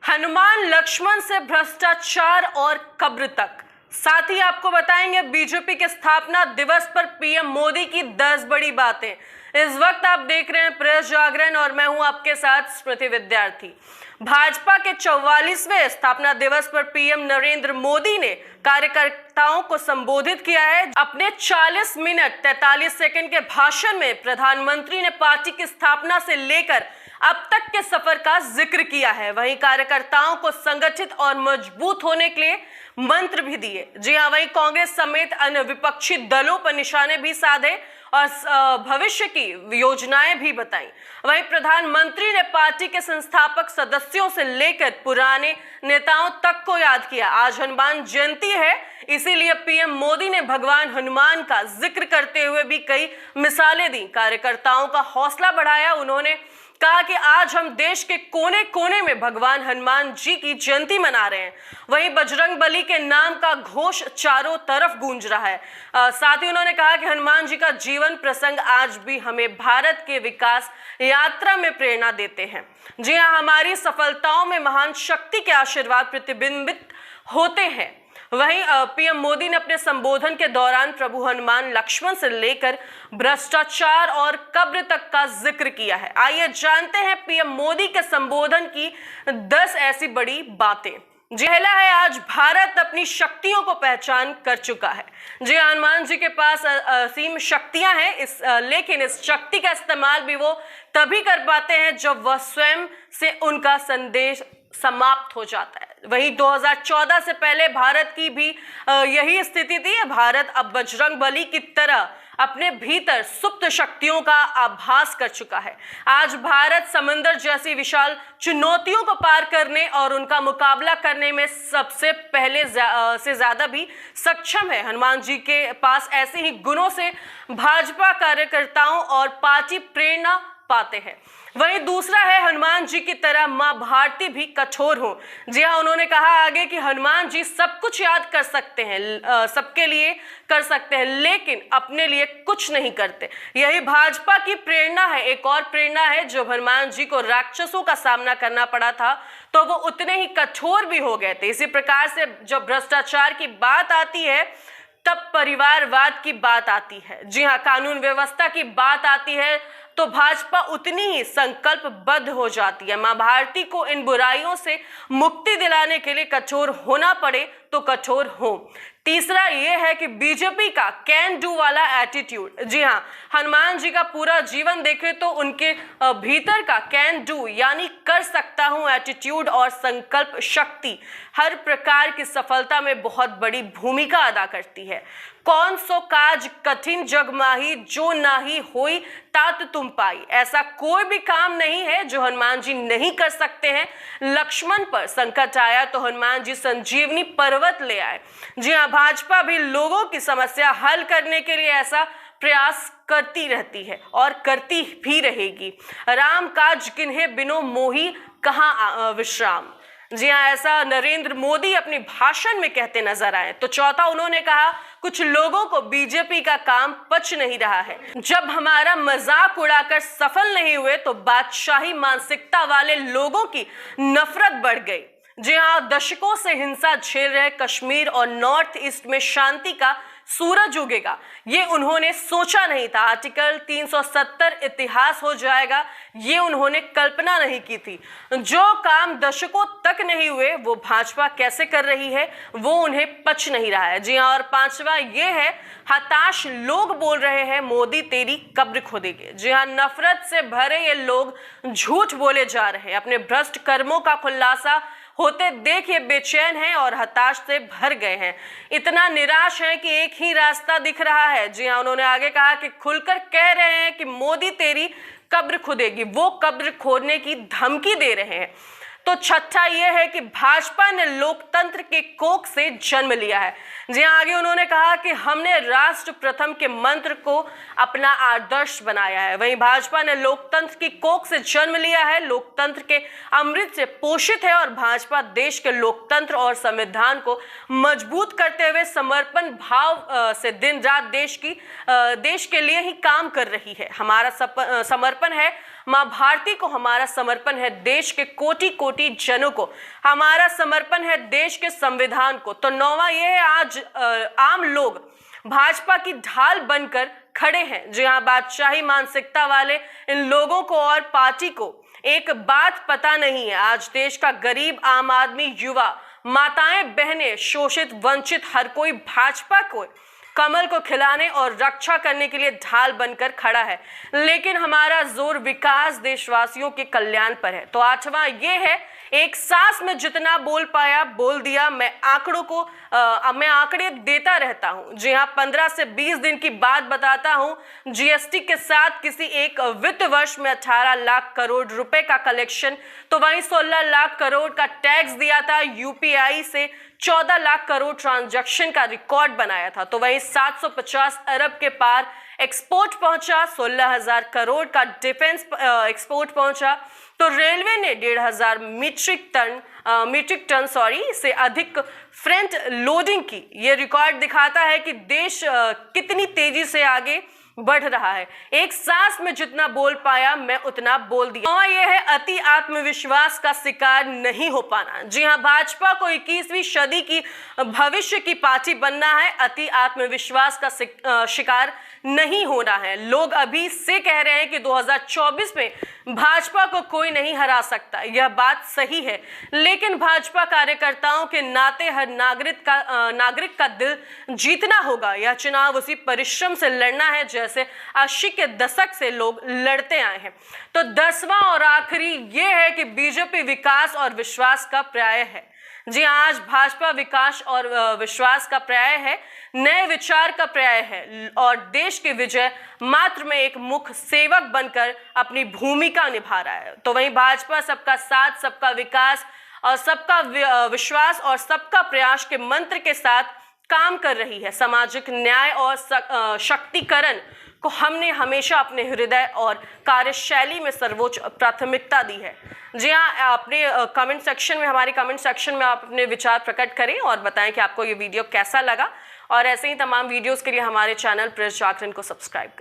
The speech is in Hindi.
हनुमान लक्ष्मण से भ्रष्टाचार और कब्र तक। साथ ही आपको बताएंगे बीजेपी के स्थापना दिवस पर पीएम मोदी की 10 बड़ी बातें। इस वक्त आप देख रहे हैं प्रेस जागरण और मैं हूं आपके साथ स्मृति विद्यार्थी। भाजपा के 44वें स्थापना दिवस पर पीएम नरेंद्र मोदी ने कार्यकर्ताओं को संबोधित किया है। अपने 40 मिनट 43 सेकंड के भाषण में प्रधानमंत्री ने पार्टी की स्थापना से लेकर अब तक के सफर का जिक्र किया है। वहीं कार्यकर्ताओं को संगठित और मजबूत होने के लिए मंत्र भी दिए। जी हां, वहीं कांग्रेस समेत अन्य विपक्षी दलों पर निशाने भी साधे और भविष्य की योजनाएं भी बताई। वहीं प्रधानमंत्री ने पार्टी के संस्थापक सदस्यों से लेकर पुराने नेताओं तक को याद किया। आज हनुमान जयंती है, इसीलिए पीएम मोदी ने भगवान हनुमान का जिक्र करते हुए भी कई मिसालें दी, कार्यकर्ताओं का हौसला बढ़ाया। उन्होंने कहा कि आज हम देश के कोने कोने में भगवान हनुमान जी की जयंती मना रहे हैं। वहीं बजरंग बली के नाम का घोष चारों तरफ गूंज रहा है। साथ ही उन्होंने कहा कि हनुमान जी का जीवन प्रसंग आज भी हमें भारत के विकास यात्रा में प्रेरणा देते हैं। जी हां, हमारी सफलताओं में महान शक्ति के आशीर्वाद प्रतिबिंबित होते हैं। वहीं पीएम मोदी ने अपने संबोधन के दौरान प्रभु हनुमान लक्ष्मण से लेकर भ्रष्टाचार और कब्र तक का जिक्र किया है। आइए जानते हैं पीएम मोदी के संबोधन की 10 ऐसी बड़ी बातें। जी पहला है, आज भारत अपनी शक्तियों को पहचान कर चुका है। जी हनुमान जी के पास असीम शक्तियां हैं, लेकिन इस शक्ति का इस्तेमाल भी वो तभी कर पाते हैं जब वह स्वयं से उनका संदेश समाप्त हो जाता है। वही 2014 से पहले भारत की भी यही स्थिति थी। भारत अब बजरंग बली की तरह अपने भीतर सुप्त शक्तियों का आभास कर चुका है। आज भारत समंदर जैसी विशाल चुनौतियों को पार करने और उनका मुकाबला करने में सबसे पहले से ज्यादा भी सक्षम है। हनुमान जी के पास ऐसे ही गुणों से भाजपा कार्यकर्ताओं और पार्टी प्रेरणा पाते हैं। वहीं दूसरा है, हनुमान जी की तरह मां भारती भी कठोर हो। जी हाँ, उन्होंने कहा आगे कि हनुमान जी सब कुछ याद कर सकते हैं, सबके लिए कर सकते हैं, लेकिन अपने लिए कुछ नहीं करते। यही भाजपा की प्रेरणा है। एक और प्रेरणा है, जब हनुमान जी को राक्षसों का सामना करना पड़ा था तो वो उतने ही कठोर भी हो गए थे। इसी प्रकार से जब भ्रष्टाचार की बात आती है तब परिवारवाद की बात आती है। जी हाँ, कानून व्यवस्था की बात आती है तो भाजपा उतनी ही संकल्पबद्ध हो जाती है। मां भारती को इन बुराइयों से मुक्ति दिलाने के लिए कठोर होना पड़े तो कठोर हो। तीसरा ये है कि बीजेपी का कैन डू वाला एटीट्यूड। जी हाँ, हनुमान जी का पूरा जीवन देखें तो उनके भीतर का कैन डू यानी कर सकता हूं एटीट्यूड और संकल्प शक्ति हर प्रकार की सफलता में बहुत बड़ी भूमिका अदा करती है। कौन सो काज कठिन जग माही, जो नाही होई तात तुम पाई। ऐसा कोई भी काम नहीं है जो हनुमान जी नहीं कर सकते हैं। लक्ष्मण पर संकट आया तो हनुमान जी संजीवनी पर्वत ले आए। जी हाँ, भाजपा भी लोगों की समस्या हल करने के लिए ऐसा प्रयास करती रहती है और करती भी रहेगी। राम काज किन्हे बिनो मोही कहाँ विश्राम। जी हाँ, ऐसा नरेंद्र मोदी अपने भाषण में कहते नजर आए। तो चौथा, उन्होंने कहा कुछ लोगों को बीजेपी का काम पच नहीं रहा है। जब हमारा मजाक उड़ाकर सफल नहीं हुए तो बादशाही मानसिकता वाले लोगों की नफरत बढ़ गई। जी हाँ, दशकों से हिंसा झेल रहे कश्मीर और नॉर्थ ईस्ट में शांति का सूरज उगेगा, ये उन्होंने सोचा नहीं था। आर्टिकल 370 इतिहास हो जाएगा, ये उन्होंने कल्पना नहीं की थी। जो काम दशकों तक नहीं हुए वो भाजपा कैसे कर रही है, वो उन्हें पच नहीं रहा है। जी हाँ, और पांचवा ये है, हताश लोग बोल रहे हैं मोदी तेरी कब्र खोदेंगे। जी हाँ, नफरत से भरे ये लोग झूठ बोले जा रहे हैं। अपने भ्रष्ट कर्मों का खुलासा होते देख ये बेचैन हैं और हताश से भर गए हैं। इतना निराश हैं कि एक ही रास्ता दिख रहा है। जी हाँ, उन्होंने आगे कहा कि खुलकर कह रहे हैं कि मोदी तेरी कब्र खोदेगी, वो कब्र खोदने की धमकी दे रहे हैं। तो छठा ये है कि भाजपा ने लोकतंत्र के कोख से जन्म लिया है। जी आगे उन्होंने कहा कि हमने राष्ट्र प्रथम के मंत्र को अपना आदर्श बनाया है। वहीं भाजपा ने लोकतंत्र की कोख से जन्म लिया है, लोकतंत्र के अमृत से पोषित है और भाजपा देश के लोकतंत्र और संविधान को मजबूत करते हुए समर्पण भाव से दिन रात देश के लिए ही काम कर रही है। हमारा समर्पण है मां भारती को हमारा समर्पण है, देश के कोटि कोटि जनों को हमारा समर्पण है, देश के संविधान को। तो 9वां ये है, आज आम लोग भाजपा की ढाल बनकर खड़े हैं। जी हाँ, बादशाही मानसिकता वाले इन लोगों को और पार्टी को एक बात पता नहीं है, आज देश का गरीब, आम आदमी, युवा, माताएं, बहनें, शोषित, वंचित, हर कोई भाजपा को कमल को खिलाने और रक्षा करने के लिए ढाल बनकर खड़ा है। लेकिन हमारा जोर विकास, देशवासियों के कल्याण पर है। तो 8वां ये है, एक सांस में जितना बोल पाया बोल दिया। मैं आंकड़े देता रहता हूं। जी हाँ, 15 से 20 दिन की बात बताता हूं। जीएसटी के साथ किसी एक वित्त वर्ष में 18 लाख करोड़ रुपए का कलेक्शन, तो वहीं 16 लाख करोड़ का टैक्स दिया था। यूपीआई से 14 लाख करोड़ ट्रांजैक्शन का रिकॉर्ड बनाया था। तो वहीं 750 अरब के पार एक्सपोर्ट पहुंचा, 16,000 करोड़ का डिफेंस एक्सपोर्ट पहुंचा। तो रेलवे ने 1,500 मीट्रिक टन से अधिक फ्रंट लोडिंग की। ये रिकॉर्ड दिखाता है कि देश कितनी तेजी से आगे बढ़ रहा है। एक सांस में जितना बोल पाया मैं उतना बोल दिया। और यह है, अति आत्मविश्वास का शिकार नहीं हो पाना। जी हाँ, भाजपा को 21वीं सदी की भविष्य की पार्टी बनना है, अति आत्मविश्वास का शिकार नहीं होना है। लोग अभी से कह रहे हैं कि 2024 में भाजपा को कोई नहीं हरा सकता, यह बात सही है, लेकिन भाजपा कार्यकर्ताओं के नाते हर नागरिक का दिल जीतना होगा। यह चुनाव उसी परिश्रम से लड़ना है जैसे 80 के दशक से लोग लड़ते आए हैं। तो 10वां और आखिरी ये है कि बीजेपी विकास और विश्वास का पर्याय है। जी, आज भाजपा विकास और विश्वास का पर्याय है, नए विचार का पर्याय है और देश की विजय मात्र में एक मुख्य सेवक बनकर अपनी भूमिका निभा रहा है। तो वहीं भाजपा सबका साथ, सबका विकास और सबका विश्वास और सबका प्रयास के मंत्र के साथ काम कर रही है। सामाजिक न्याय और शक्तिकरण को हमने हमेशा अपने हृदय और कार्यशैली में सर्वोच्च प्राथमिकता दी है। जी हाँ, अपने कमेंट सेक्शन में, हमारे कमेंट सेक्शन में आप अपने विचार प्रकट करें और बताएं कि आपको ये वीडियो कैसा लगा। और ऐसे ही तमाम वीडियोस के लिए हमारे चैनल प्रेस जागरण को सब्सक्राइब करें।